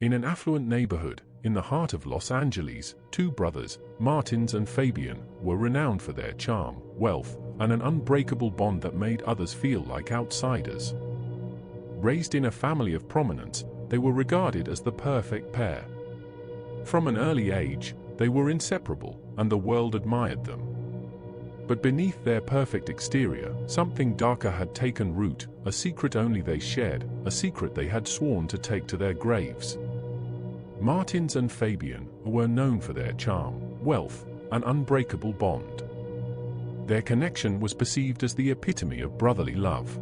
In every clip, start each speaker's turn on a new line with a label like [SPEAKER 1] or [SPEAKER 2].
[SPEAKER 1] In an affluent neighborhood, in the heart of Los Angeles, two brothers, Martins and Fabian, were renowned for their charm, wealth, and an unbreakable bond that made others feel like outsiders. Raised in a family of prominence, they were regarded as the perfect pair. From an early age, they were inseparable, and the world admired them. But beneath their perfect exterior, something darker had taken root, a secret only they shared, a secret they had sworn to take to their graves. Martins and Fabian were known for their charm, wealth, and unbreakable bond. Their connection was perceived as the epitome of brotherly love.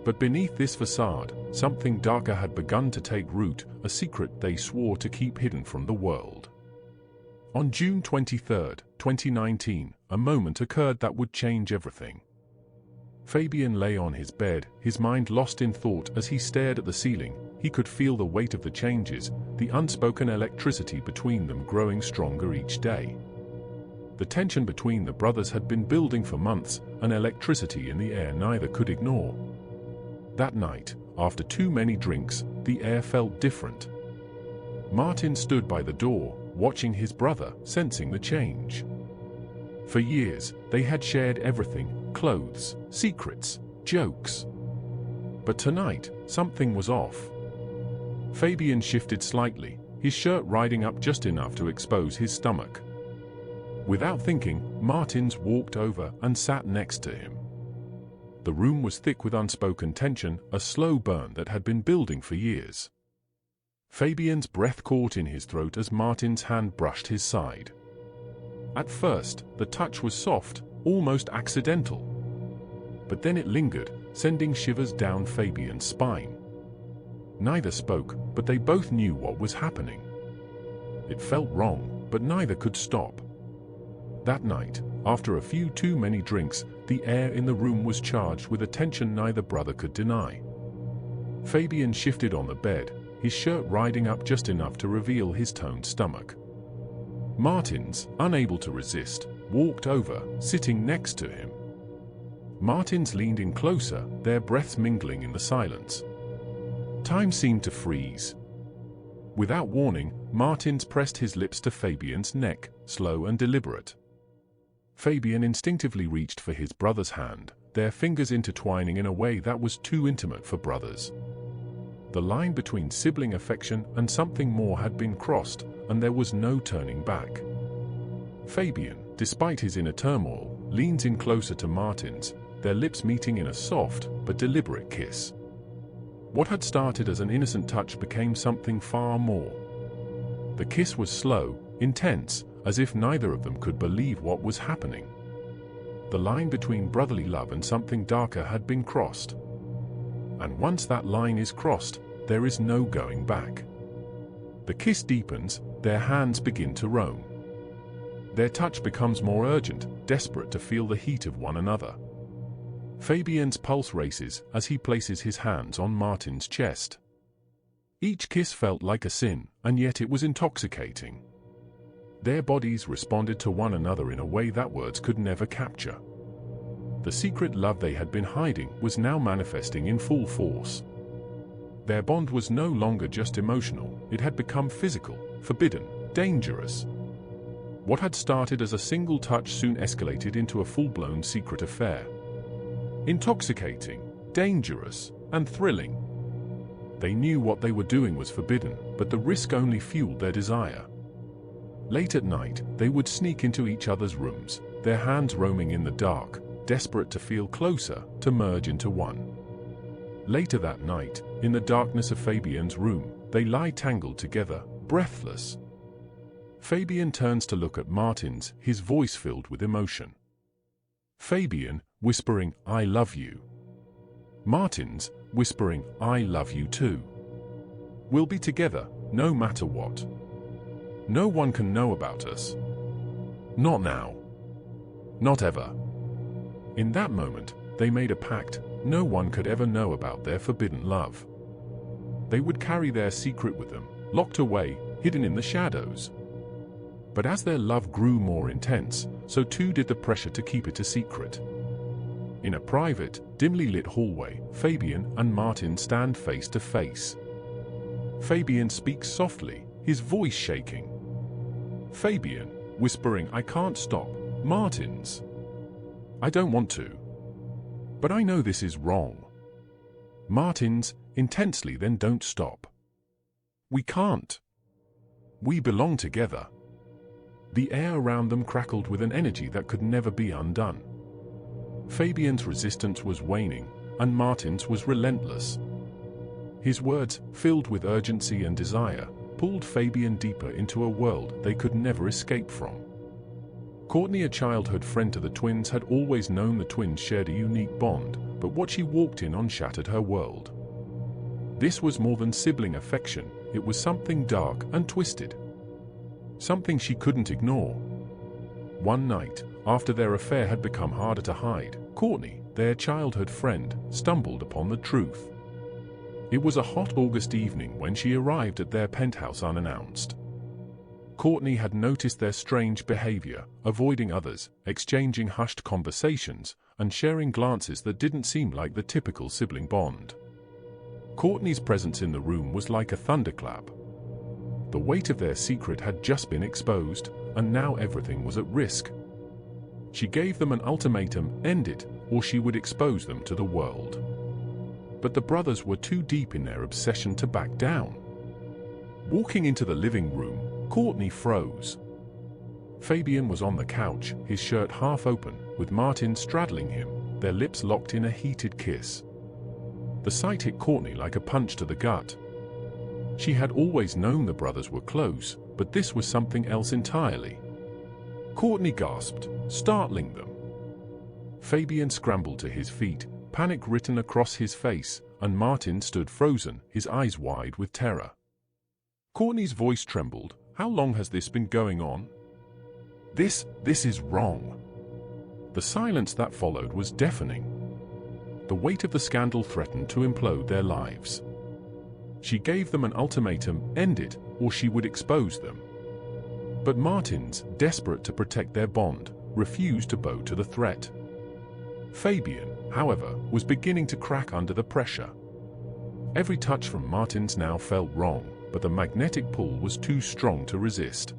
[SPEAKER 1] But beneath this facade, something darker had begun to take root, a secret they swore to keep hidden from the world. On June 23, 2019, a moment occurred that would change everything. Fabian lay on his bed, his mind lost in thought as he stared at the ceiling. He could feel the weight of the changes, the unspoken electricity between them growing stronger each day. The tension between the brothers had been building for months, an electricity in the air neither could ignore. That night, after too many drinks, the air felt different. Martin stood by the door, watching his brother, sensing the change. For years, they had shared everything: clothes, secrets, jokes. But tonight, something was off. Fabian shifted slightly, his shirt riding up just enough to expose his stomach. Without thinking, Martins walked over and sat next to him. The room was thick with unspoken tension, a slow burn that had been building for years. Fabian's breath caught in his throat as Martin's hand brushed his side. At first, the touch was soft, almost accidental. But then it lingered, sending shivers down Fabian's spine. Neither spoke, but they both knew what was happening. It felt wrong, but neither could stop. That night, after a few too many drinks, the air in the room was charged with a tension neither brother could deny. Fabian shifted on the bed, his shirt riding up just enough to reveal his toned stomach. Martins, unable to resist, walked over, sitting next to him. Martins leaned in closer, their breaths mingling in the silence. Time seemed to freeze. Without warning, Martins pressed his lips to Fabian's neck, slow and deliberate. Fabian instinctively reached for his brother's hand, their fingers intertwining in a way that was too intimate for brothers. The line between sibling affection and something more had been crossed, and there was no turning back. Fabian, despite his inner turmoil, leans in closer to Martins, their lips meeting in a soft but deliberate kiss. What had started as an innocent touch became something far more. The kiss was slow, intense, as if neither of them could believe what was happening. The line between brotherly love and something darker had been crossed. And once that line is crossed, there is no going back. The kiss deepens, their hands begin to roam. Their touch becomes more urgent, desperate to feel the heat of one another. Fabian's pulse races as he places his hands on Martin's chest. Each kiss felt like a sin, and yet it was intoxicating. Their bodies responded to one another in a way that words could never capture. The secret love they had been hiding was now manifesting in full force. Their bond was no longer just emotional, it had become physical, forbidden, dangerous. What had started as a single touch soon escalated into a full-blown secret affair. Intoxicating, dangerous, and thrilling. They knew what they were doing was forbidden, but the risk only fueled their desire. Late at night, they would sneak into each other's rooms, their hands roaming in the dark, desperate to feel closer, to merge into one. Later that night, in the darkness of Fabian's room, they lie tangled together, breathless. Fabian turns to look at Martins, his voice filled with emotion. Fabian, whispering, "I love you." Martins, whispering, "I love you too. We'll be together, no matter what. No one can know about us. Not now. Not ever." In that moment, they made a pact: no one could ever know about their forbidden love. They would carry their secret with them, locked away, hidden in the shadows. But as their love grew more intense, so too did the pressure to keep it a secret. In a private, dimly lit hallway, Fabian and Martin stand face to face. Fabian speaks softly, his voice shaking. Fabian, whispering, "I can't stop, Martins. I don't want to. But I know this is wrong." Martins, intensely, "Then don't stop. We can't. We belong together." The air around them crackled with an energy that could never be undone. Fabian's resistance was waning, and Martin's was relentless. His words, filled with urgency and desire, pulled Fabian deeper into a world they could never escape from. Courtney, a childhood friend to the twins, had always known the twins shared a unique bond, but what she walked in on shattered her world. This was more than sibling affection, it was something dark and twisted. Something she couldn't ignore. One night, after their affair had become harder to hide, Courtney, their childhood friend, stumbled upon the truth. It was a hot August evening when she arrived at their penthouse unannounced. Courtney had noticed their strange behavior, avoiding others, exchanging hushed conversations, and sharing glances that didn't seem like the typical sibling bond. Courtney's presence in the room was like a thunderclap. The weight of their secret had just been exposed, and now everything was at risk. She gave them an ultimatum: end it, or she would expose them to the world. But the brothers were too deep in their obsession to back down. Walking into the living room, Courtney froze. Fabian was on the couch, his shirt half open, with Martin straddling him, their lips locked in a heated kiss. The sight hit Courtney like a punch to the gut. She had always known the brothers were close, but this was something else entirely. Courtney gasped, startling them. Fabian scrambled to his feet, panic written across his face, and Martin stood frozen, his eyes wide with terror. Courtney's voice trembled. "How long has this been going on? This is wrong." The silence that followed was deafening. The weight of the scandal threatened to implode their lives. She gave them an ultimatum: end it, or she would expose them. But Martins, desperate to protect their bond, refused to bow to the threat. Fabian, however, was beginning to crack under the pressure. Every touch from Martins now felt wrong, but the magnetic pull was too strong to resist.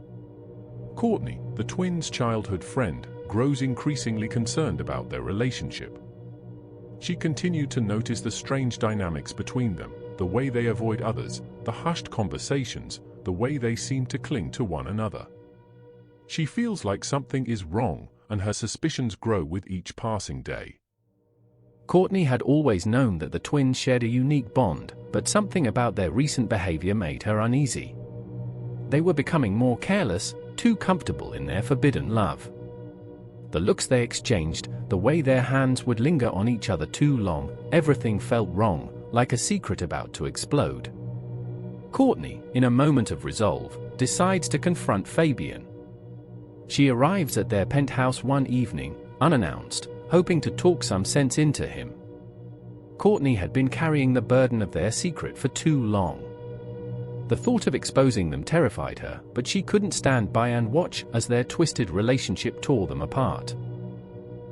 [SPEAKER 1] Courtney, the twins' childhood friend, grows increasingly concerned about their relationship. She continued to notice the strange dynamics between them, the way they avoid others, the hushed conversations, the way they seem to cling to one another. She feels like something is wrong, and her suspicions grow with each passing day.
[SPEAKER 2] Courtney had always known that the twins shared a unique bond, but something about their recent behavior made her uneasy. They were becoming more careless, too comfortable in their forbidden love. The looks they exchanged, the way their hands would linger on each other too long, everything felt wrong, like a secret about to explode. Courtney, in a moment of resolve, decides to confront Fabian. She arrives at their penthouse one evening, unannounced, hoping to talk some sense into him. Courtney had been carrying the burden of their secret for too long. The thought of exposing them terrified her, but she couldn't stand by and watch as their twisted relationship tore them apart.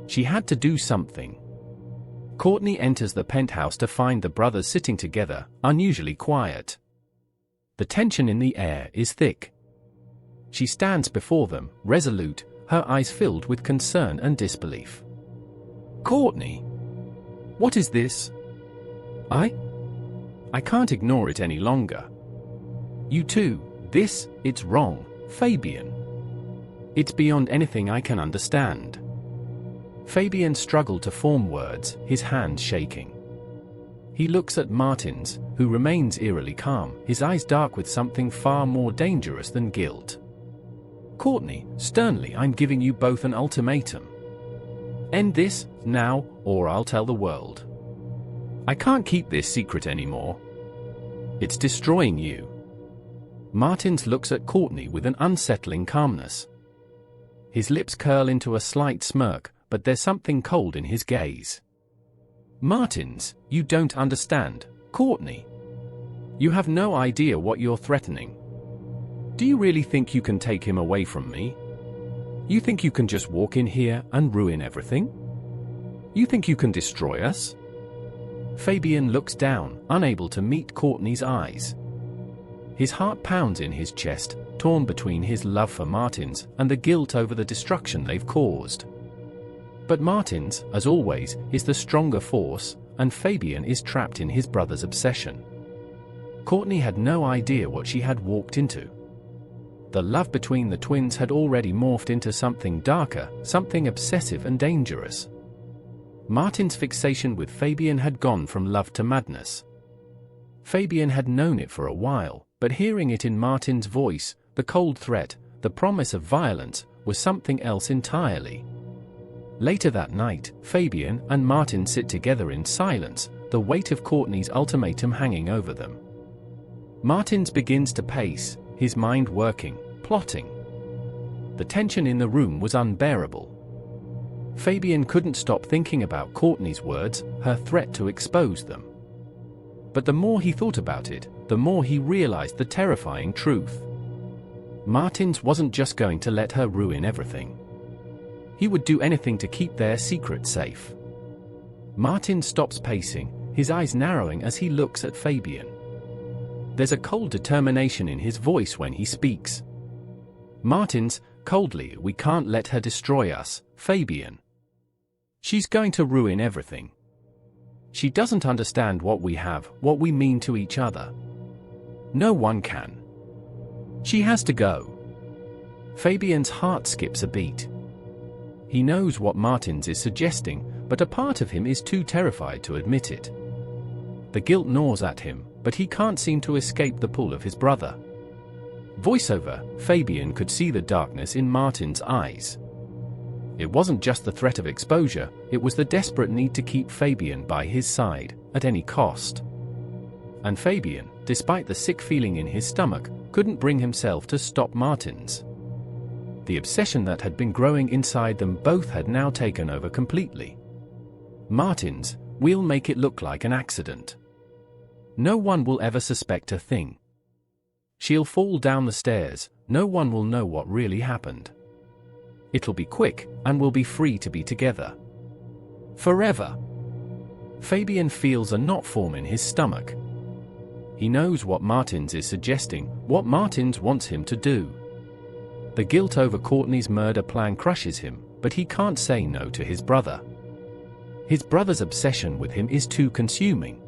[SPEAKER 2] She had to do something. Courtney enters the penthouse to find the brothers sitting together, unusually quiet. The tension in the air is thick. She stands before them, resolute, her eyes filled with concern and disbelief. "Courtney, what is this? I can't ignore it any longer. You too, it's wrong, Fabian. It's beyond anything I can understand." Fabian struggled to form words, his hands shaking. He looks at Martins, who remains eerily calm, his eyes dark with something far more dangerous than guilt. "Courtney, sternly, I'm giving you both an ultimatum. End this, now, or I'll tell the world. I can't keep this secret anymore. It's destroying you." Martins looks at Courtney with an unsettling calmness. His lips curl into a slight smirk, but there's something cold in his gaze. "Martins, you don't understand, Courtney. You have no idea what you're threatening. Do you really think you can take him away from me? You think you can just walk in here and ruin everything? You think you can destroy us?" Fabian looks down, unable to meet Courtney's eyes. His heart pounds in his chest, torn between his love for Martins and the guilt over the destruction they've caused. But Martins, as always, is the stronger force, and Fabian is trapped in his brother's obsession. Courtney had no idea what she had walked into. The love between the twins had already morphed into something darker, something obsessive and dangerous. Martin's fixation with Fabian had gone from love to madness. Fabian had known it for a while, but hearing it in Martin's voice, the cold threat, the promise of violence, was something else entirely. Later that night, Fabian and Martin sit together in silence, the weight of Courtney's ultimatum hanging over them. Martins begins to pace, his mind working, plotting. The tension in the room was unbearable. Fabian couldn't stop thinking about Courtney's words, her threat to expose them. But the more he thought about it, the more he realized the terrifying truth. Martins wasn't just going to let her ruin everything. He would do anything to keep their secret safe. Martin stops pacing, his eyes narrowing as he looks at Fabian. There's a cold determination in his voice when he speaks. Martins, coldly, we can't let her destroy us, Fabian. She's going to ruin everything. She doesn't understand what we have, what we mean to each other. No one can. She has to go. Fabian's heart skips a beat. He knows what Martins is suggesting, but a part of him is too terrified to admit it. The guilt gnaws at him, but he can't seem to escape the pull of his brother. Voiceover, Fabian could see the darkness in Martin's eyes. It wasn't just the threat of exposure, it was the desperate need to keep Fabian by his side, at any cost. And Fabian, despite the sick feeling in his stomach, couldn't bring himself to stop Martins. The obsession that had been growing inside them both had now taken over completely. Martins, we'll make it look like an accident. No one will ever suspect a thing. She'll fall down the stairs, no one will know what really happened. It'll be quick, and we'll be free to be together. Forever. Fabian feels a knot form in his stomach. He knows what Martins is suggesting, what Martins wants him to do. The guilt over Courtney's murder plan crushes him, but he can't say no to his brother. His brother's obsession with him is too consuming.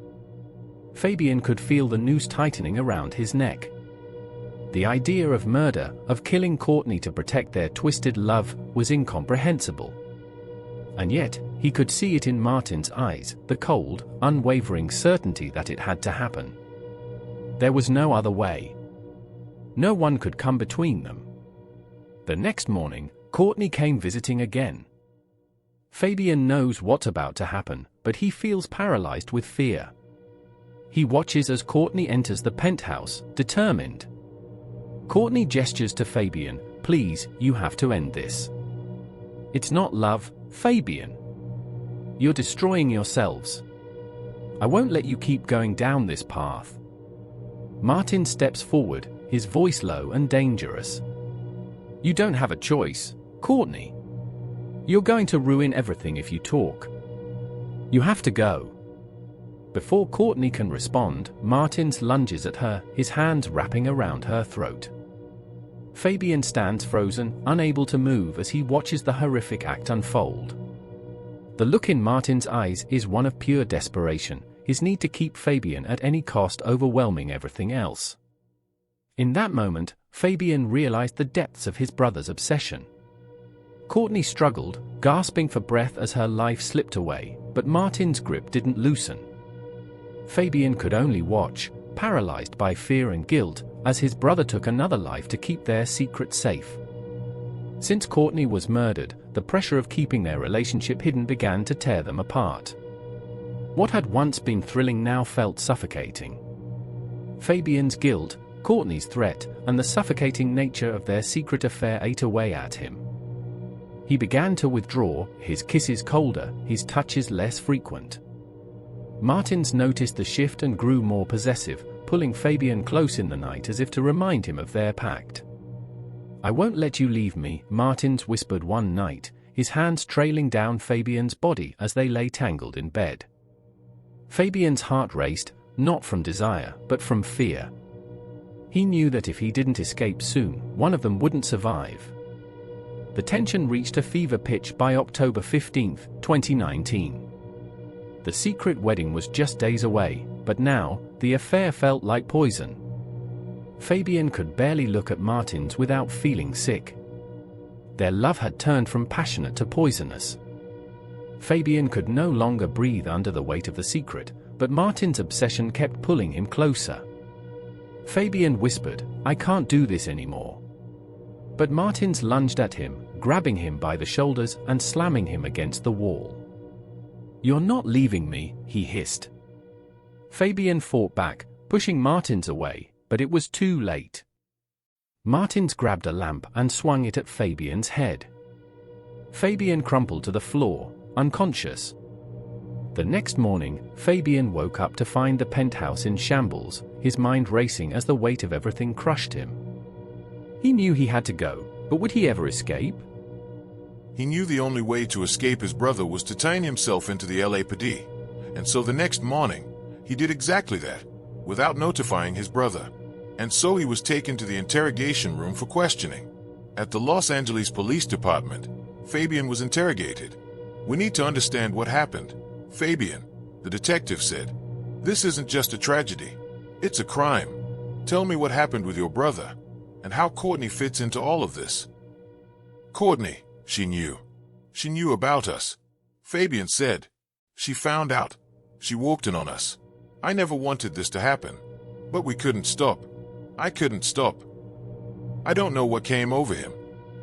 [SPEAKER 2] Fabian could feel the noose tightening around his neck. The idea of murder, of killing Courtney to protect their twisted love, was incomprehensible. And yet, he could see it in Martin's eyes, the cold, unwavering certainty that it had to happen. There was no other way. No one could come between them. The next morning, Courtney came visiting again. Fabian knows what's about to happen, but he feels paralyzed with fear. He watches as Courtney enters the penthouse, determined. Courtney gestures to Fabian, please, you have to end this. It's not love, Fabian. You're destroying yourselves. I won't let you keep going down this path. Martin steps forward, his voice low and dangerous. You don't have a choice, Courtney. You're going to ruin everything if you talk. You have to go. Before Courtney can respond, Martins lunges at her, his hands wrapping around her throat. Fabian stands frozen, unable to move as he watches the horrific act unfold. The look in Martin's eyes is one of pure desperation, his need to keep Fabian at any cost overwhelming everything else. In that moment, Fabian realized the depths of his brother's obsession. Courtney struggled, gasping for breath as her life slipped away, but Martin's grip didn't loosen. Fabian could only watch, paralyzed by fear and guilt, as his brother took another life to keep their secret safe. Since Courtney was murdered, the pressure of keeping their relationship hidden began to tear them apart. What had once been thrilling now felt suffocating. Fabian's guilt, Courtney's threat, and the suffocating nature of their secret affair ate away at him. He began to withdraw, his kisses colder, his touches less frequent. Martins noticed the shift and grew more possessive, pulling Fabian close in the night as if to remind him of their pact. I won't let you leave me, Martins whispered one night, his hands trailing down Fabian's body as they lay tangled in bed. Fabian's heart raced, not from desire, but from fear. He knew that if he didn't escape soon, one of them wouldn't survive. The tension reached a fever pitch by October 15, 2019. The secret wedding was just days away, but now, the affair felt like poison. Fabian could barely look at Martins without feeling sick. Their love had turned from passionate to poisonous. Fabian could no longer breathe under the weight of the secret, but Martin's obsession kept pulling him closer. Fabian whispered, "I can't do this anymore." But Martins lunged at him, grabbing him by the shoulders and slamming him against the wall. "You're not leaving me," he hissed. Fabian fought back, pushing Martins away, but it was too late. Martins grabbed a lamp and swung it at Fabian's head. Fabian crumpled to the floor, unconscious. The next morning, Fabian woke up to find the penthouse in shambles, his mind racing as the weight of everything crushed him. He knew he had to go, but would he ever escape?
[SPEAKER 3] He knew the only way to escape his brother was to turn himself into the LAPD, and so the next morning, he did exactly that, without notifying his brother. And so he was taken to the interrogation room for questioning. At the Los Angeles Police Department, Fabian was interrogated. "We need to understand what happened, Fabian," the detective said. "This isn't just a tragedy. It's a crime. Tell me what happened with your brother, and how Courtney fits into all of this." "Courtney, she knew. She knew about us," Fabian said. "She found out. She walked in on us. I never wanted this to happen, but we couldn't stop. I couldn't stop. I don't know what came over him.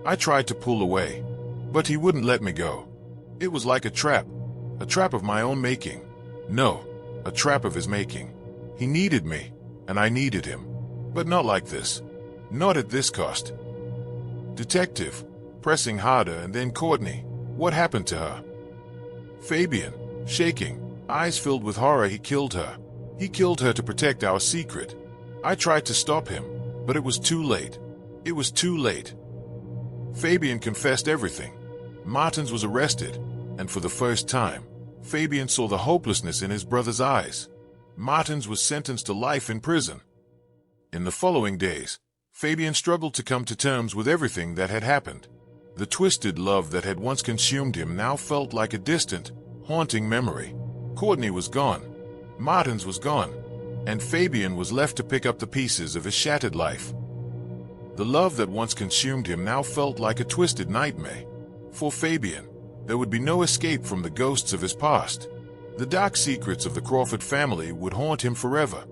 [SPEAKER 3] I tried to pull away, but he wouldn't let me go. It was like a trap of my own making. No, a trap of his making. He needed me, and I needed him. But not like this. Not at this cost." Detective, pressing harder, and then Courtney. What happened to her? Fabian, shaking, eyes filled with horror. He killed her. He killed her to protect our secret. I tried to stop him, but it was too late. It was too late. Fabian confessed everything. Martins was arrested, and for the first time, Fabian saw the hopelessness in his brother's eyes. Martins was sentenced to life in prison. In the following days, Fabian struggled to come to terms with everything that had happened. The twisted love that had once consumed him now felt like a distant, haunting memory. Courtney was gone. Martins was gone. And Fabian was left to pick up the pieces of his shattered life. The love that once consumed him now felt like a twisted nightmare. For Fabian, there would be no escape from the ghosts of his past. The dark secrets of the Crawford family would haunt him forever.